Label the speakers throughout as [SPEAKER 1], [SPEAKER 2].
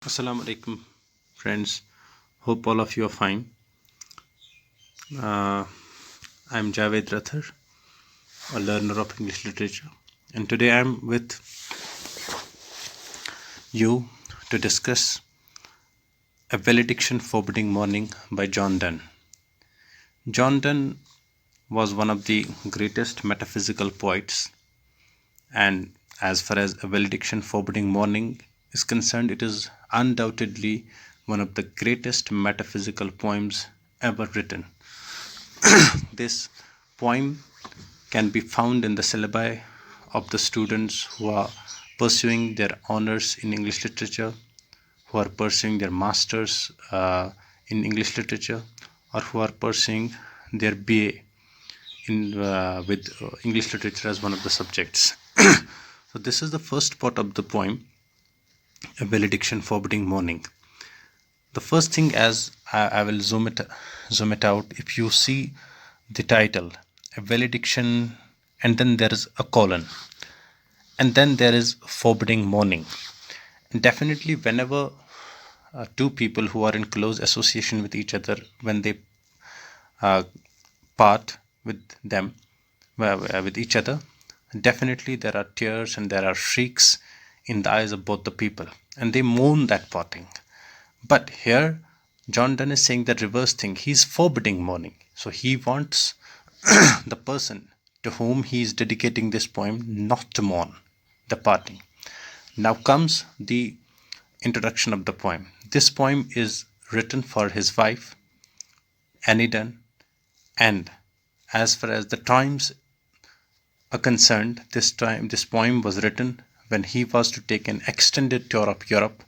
[SPEAKER 1] Assalamu alaikum, friends. Hope all of you are fine. Uh, I'm Javid, a learner of English literature, and today I'm with you to discuss A Valediction Forbidding Mourning by John Donne. John Donne was one of the greatest metaphysical poets, and as far as A Valediction Forbidding Mourning is concerned, it is undoubtedly one of the greatest metaphysical poems ever written. This poem can be found in the syllabi of the students who are pursuing their honors in English literature, who are pursuing their masters in English literature, or who are pursuing their BA with English literature as one of the subjects. So this is the first part of the poem, A Valediction Forbidding Mourning. The first thing, as I will zoom it out, if you see the title, A Valediction, and then there is a colon, and then there is forbidding mourning. And definitely whenever two people who are in close association with each other, when they part with them with each other, definitely there are tears and there are shrieks in the eyes of both the people, and they mourn that parting. But here John Donne is saying the reverse thing. He's forbidding mourning. So he wants the person to whom he is dedicating this poem not to mourn the parting. Now comes the introduction of the poem. This poem is written for his wife, Annie Donne, and as far as the times are concerned, this poem was written when he was to take an extended tour of Europe,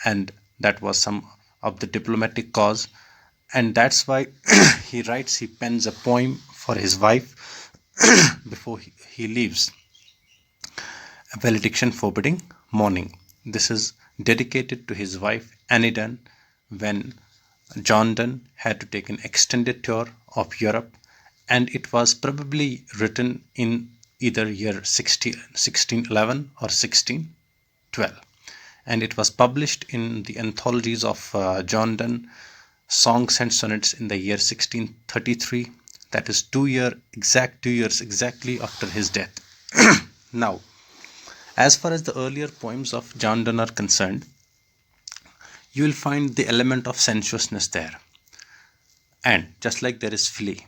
[SPEAKER 1] and that was some of the diplomatic cause, and that's why he pens a poem for his wife before he leaves. A Valediction Forbidding Mourning. This is dedicated to his wife Annie Donne when John Donne had to take an extended tour of Europe, and it was probably written in either year 1611 or 1612, and it was published in the anthologies of John Donne Songs and Sonnets in the year 1633, that is 2 years exactly after his death. Now, as far as the earlier poems of John Donne are concerned, you will find the element of sensuousness there, and just like there is flea.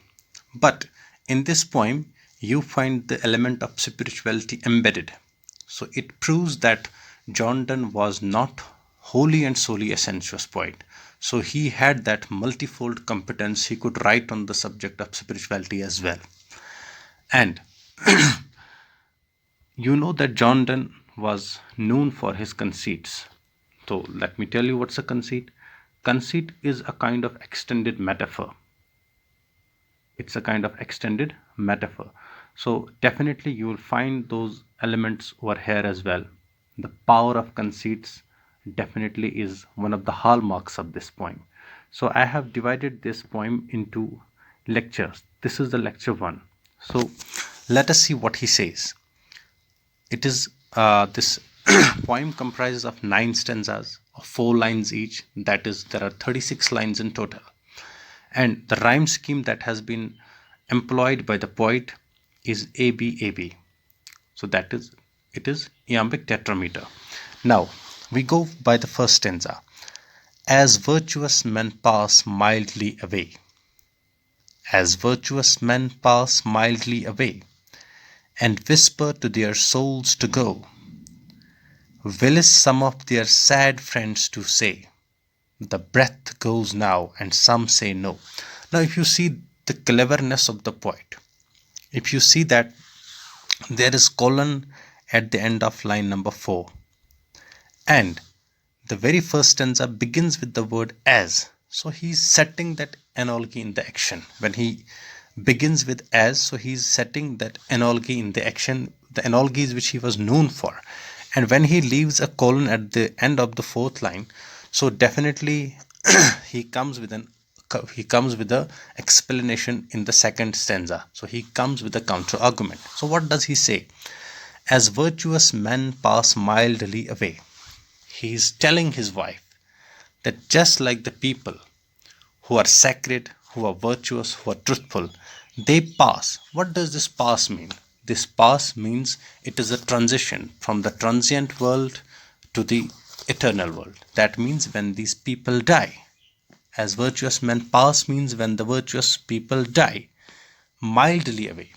[SPEAKER 1] But in this poem, you find the element of spirituality embedded. So it proves that John Donne was not wholly and solely a sensuous poet. So he had that multifold competence. He could write on the subject of spirituality as well. And you know that John Donne was known for his conceits. So let me tell you what's a conceit. Conceit is a kind of extended metaphor. It's a kind of extended metaphor. So definitely you will find those elements over here as well. The power of conceits definitely is one of the hallmarks of this poem. So I have divided this poem into lectures. This is the lecture 1. So let us see what he says. It is this poem comprises of 9 stanzas of 4 lines each. That is, there are 36 lines in total. And the rhyme scheme that has been employed by the poet is ABAB. So that is, it is iambic tetrameter. Now we go by the first stanza. As virtuous men pass mildly away. As virtuous men pass mildly away, and whisper to their souls to go, will some of their sad friends to say, the breath goes now, and some say no. Now if you see the cleverness of the poet, if you see that there is colon at the end of line number 4, and the very first stanza begins with the word as. So he's setting that analogy in the action. When he begins with as, so he's setting that analogy in the action, the analogies which he was known for. And when he leaves a colon at the end of the 4th line, so definitely he comes with a explanation in the second stanza. So he comes with a counter argument. So what does he say? As virtuous men pass mildly away. he's telling his wife that just like the people who are sacred, who are virtuous, who are truthful, they pass. What does this pass mean? This pass means it is a transition from the transient world to the eternal world. That means when these people die. As virtuous men pass means when the virtuous people die, mildly away.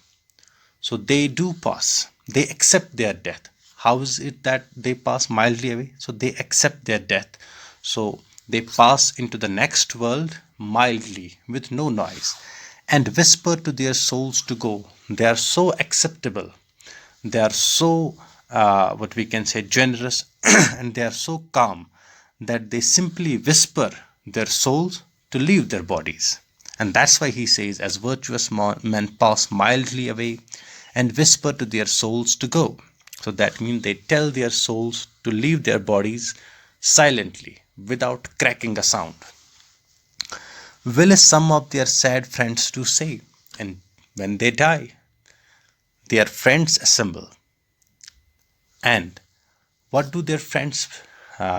[SPEAKER 1] So they do pass. They accept their death. How is it that they pass mildly away? So they accept their death. So they pass into the next world mildly, with no noise, and whisper to their souls to go. They are so acceptable. They are so, what we can say, generous, and they are so calm that they simply whisper their souls to leave their bodies. And that's why he says, as virtuous men pass mildly away and whisper to their souls to go. So that means they tell their souls to leave their bodies silently, without cracking a sound. Will some of their sad friends to say, and when they die, their friends assemble. And what do their friends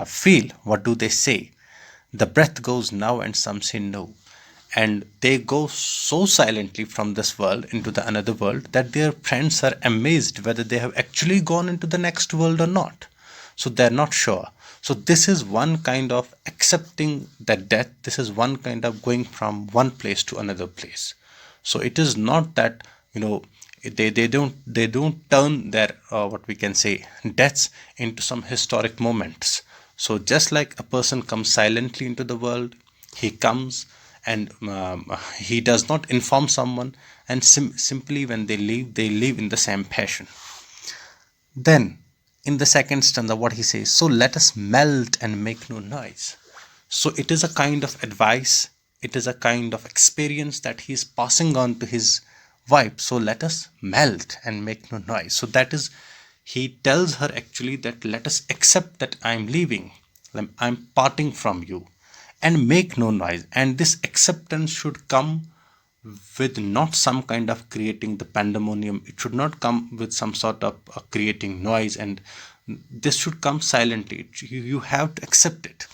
[SPEAKER 1] feel? What do they say? The breath goes now, and some say no. And they go so silently from this world into the another world that their friends are amazed whether they have actually gone into the next world or not. So they're not sure. So this is one kind of accepting that death. This is one kind of going from one place to another place. So it is not that, they don't turn their what we can say, deaths into some historic moments. So just like a person comes silently into the world, he comes and he does not inform someone, and simply when they leave in the same fashion. Then in the second stanza, what he says, so let us melt and make no noise. So it is a kind of advice, it is a kind of experience that he is passing on to his wife. So let us melt and make no noise. So that is, he tells her actually that let us accept that I am leaving, I'm parting from you, and make no noise. And this acceptance should come with not some kind of creating the pandemonium. It should not come with some sort of creating noise, and this should come silently. You have to accept it.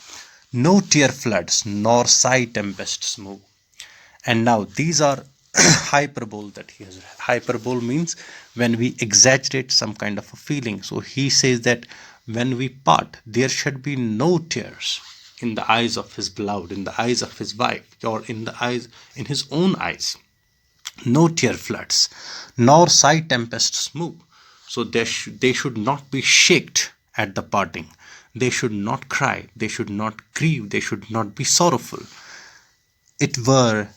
[SPEAKER 1] No tear floods nor sigh tempests move. And now these are hyperbole that he has. Hyperbole means when we exaggerate some kind of a feeling. So he says that when we part, there should be no tears in the eyes of his beloved, in the eyes of his wife, or in his own eyes. No tear floods, nor sigh tempests move. So they should not be shaked at the parting. They should not cry. They should not grieve. They should not be sorrowful. It were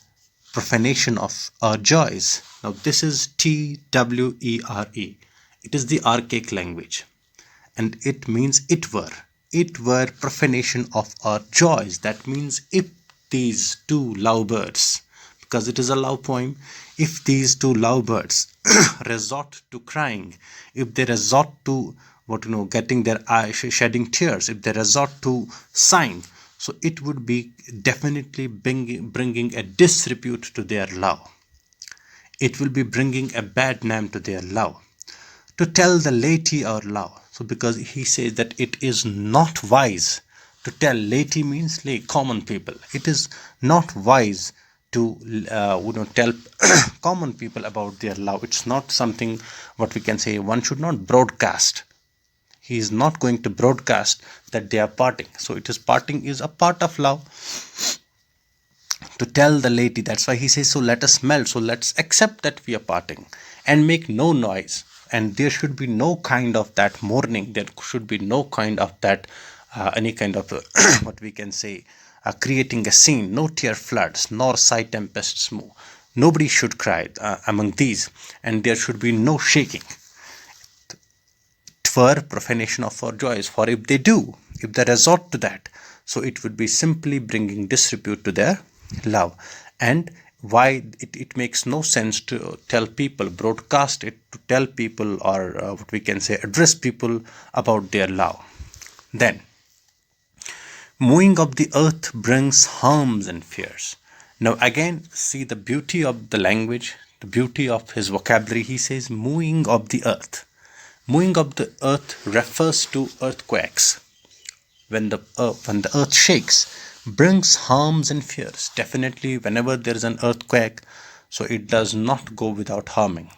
[SPEAKER 1] profanation of our joys. Now this is TWERE. It is the archaic language, and it means it were profanation of our joys. That means if these two lovebirds, because it is a love poem, if these two lovebirds resort to crying, if they resort to getting their eyes shedding tears, if they resort to sighing, so it would be definitely bringing a disrepute to their love. It will be bringing a bad name to their love. To tell the laity our love. So because he says that it is not wise to tell, laity means lay, common people. It is not wise to tell common people about their love. It's not something, what we can say, one should not broadcast. He is not going to broadcast that they are parting. So it is, parting is a part of love. To tell the laity, that's why he says, so let us melt. So let's accept that we are parting, and make no noise. And there should be no kind of that mourning. There should be no kind of that any kind of what we can say, creating a scene. No tear floods nor sigh tempests move. Nobody should cry among these, and there should be no shaking. For profanation of our joys. For if they resort to that, so it would be simply bringing disrepute to their love. And why it makes no sense to tell people, broadcast it, to tell people, or what we can say, address people about their love. Then moving of the earth brings harms and fears. Now again, see the beauty of the language, the beauty of his vocabulary. He says moving of the earth. Moving of the earth refers to earthquakes. when the earth shakes, brings harms and fears. Definitely, whenever there is an earthquake, so it does not go without harming.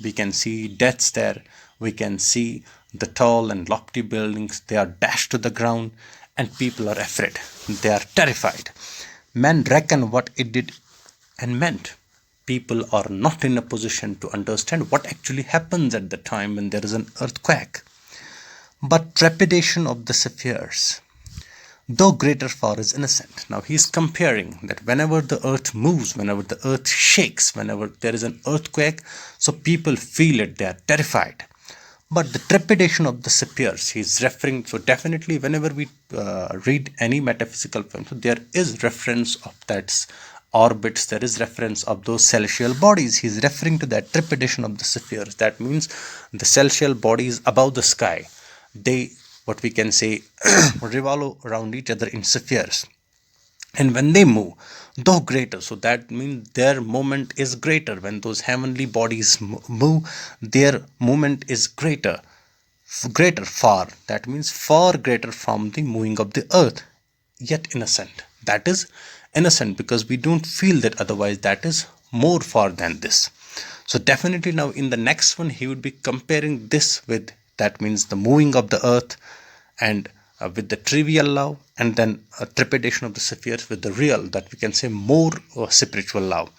[SPEAKER 1] We can see deaths there. We can see the tall and lofty buildings. They are dashed to the ground, and people are afraid. They are terrified. Men reckon what it did and meant. People are not in a position to understand what actually happens at the time when there is an earthquake. But trepidation of the spheres, though greater far, is innocent. Now he is comparing that whenever the earth moves, whenever the earth shakes, whenever there is an earthquake, so people feel it, they are terrified. But the trepidation of the spheres, he is referring, so definitely whenever we read any metaphysical film, so there is reference of that orbits, there is reference of those celestial bodies. He is referring to that trepidation of the spheres. That means the celestial bodies above the sky, they, what we can say, revolve around each other in spheres, and when they move, though greater, so that means their movement is greater. When those heavenly bodies move, their movement is greater far, that means far greater from the moving of the earth, yet innocent. That is innocent because we don't feel that, otherwise that is more far than this. So definitely now in the next one he would be comparing this with, that means the moving of the earth, and with the trivial love, and then a trepidation of the spheres with the real, that we can say more spiritual love.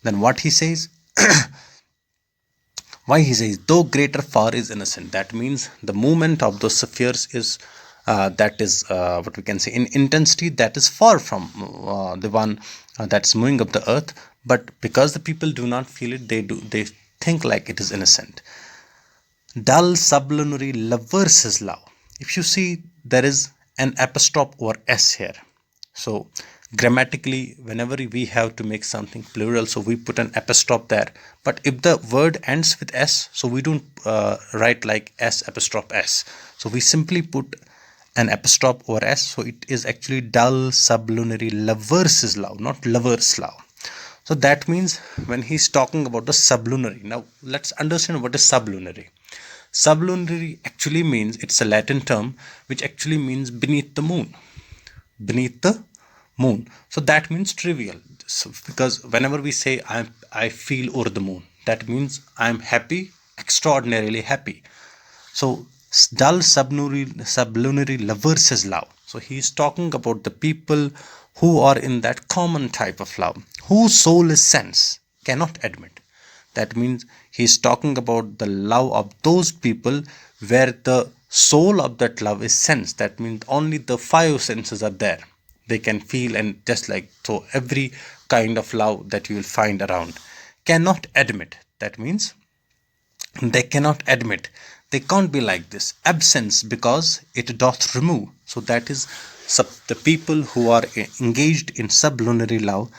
[SPEAKER 1] Then what he says, why he says though greater far is innocent, that means the movement of those spheres is that is what we can say in intensity, that is far from the one that's moving up the earth, but because the people do not feel it, they think like it is innocent. Dull sublunary lovers his love. If you see, there is an apostrophe or s here. So grammatically, whenever we have to make something plural, so we put an apostrophe there. But if the word ends with s, so we don't write like s apostrophe s. So we simply put an apostrophe or s. So it is actually dull sublunary lovers' love, not lovers' love. So that means when he's talking about the sublunary. Now let's understand what is sublunary. Sublunary actually means, it's a Latin term which actually means beneath the moon. Beneath the moon. So that means trivial. So because whenever we say I feel over the moon, that means I'm happy, extraordinarily happy. So dull sublunary lovers his love. So he is talking about the people who are in that common type of love, whose soul is sense, cannot admit. That means he is talking about the love of those people where the soul of that love is sense. That means only the five senses are there. They can feel, and just like so every kind of love that you will find around. Cannot admit. That means they cannot admit. They can't be like this. Absence, because it doth remove. So that is the people who are engaged in sublunary love,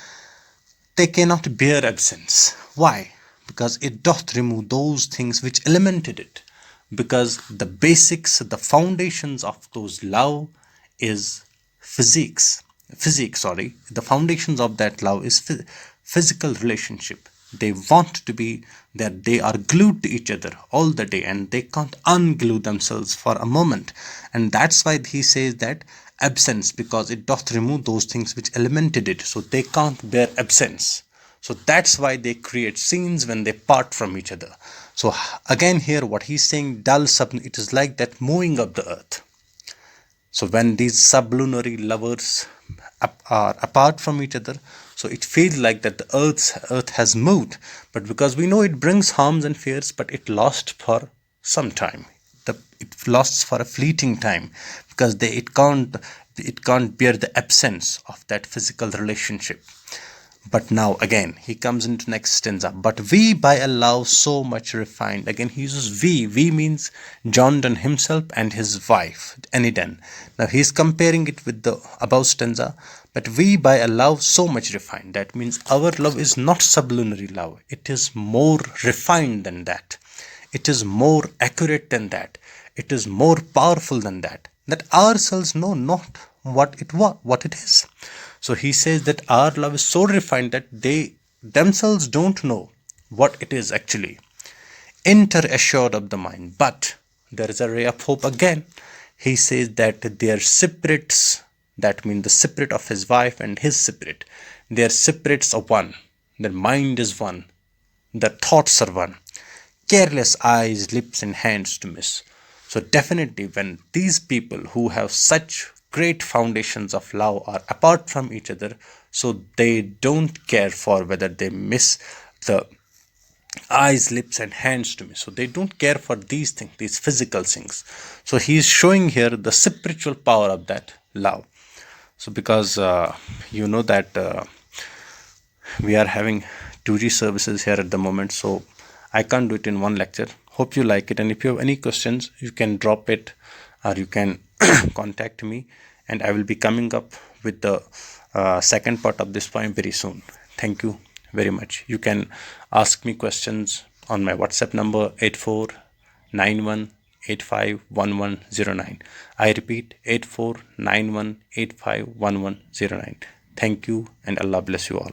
[SPEAKER 1] they cannot bear absence. Why? Because it doth remove those things which elemented it. Because the basics, the foundations of those love is physics. The foundations of that love is physical relationship. They want to be that they are glued to each other all the day, and they can't unglue themselves for a moment. And that's why he says that absence, because it doth remove those things which elemented it. So they can't bear absence. So that's why they create scenes when they part from each other. So again here what he's saying, dull it is like that moving of the earth. So when these sublunary lovers are apart from each other, so it feels like that the earth has moved. But because we know it brings harms and fears, but it lasts for some time. It lasts for a fleeting time, because it can't bear the absence of that physical relationship. But now again he comes into next stanza. But we by a love so much refined. Again he uses we. We means John Donne himself and his wife Anidan. Now he is comparing it with the above stanza. But we by a love so much refined. That means our love is not sublunary love. It is more refined than that. It is more accurate than that. It is more powerful than that. That ourselves know not what it is. So he says that our love is so refined that they themselves don't know what it is actually. Enter assured of the mind. But there is a ray of hope again. he says that their spirits, that means the spirit of his wife and his spirit, their spirits are one, their mind is one, their thoughts are one. Careless eyes, lips, and hands to miss. So, definitely, when these people who have such great foundations of love are apart from each other, so they don't care for whether they miss the eyes, lips, and hands to me. So they don't care for these things, these physical things. So he's showing here the spiritual power of that love. So because you know that we are having 2G services here at the moment, so I can't do it in one lecture. Hope you like it, and if you have any questions, you can drop it or you can contact me, and I will be coming up with the second part of this poem very soon. Thank you very much. You can ask me questions on my WhatsApp number 8491851109. I repeat 8491851109. Thank you, and Allah bless you all.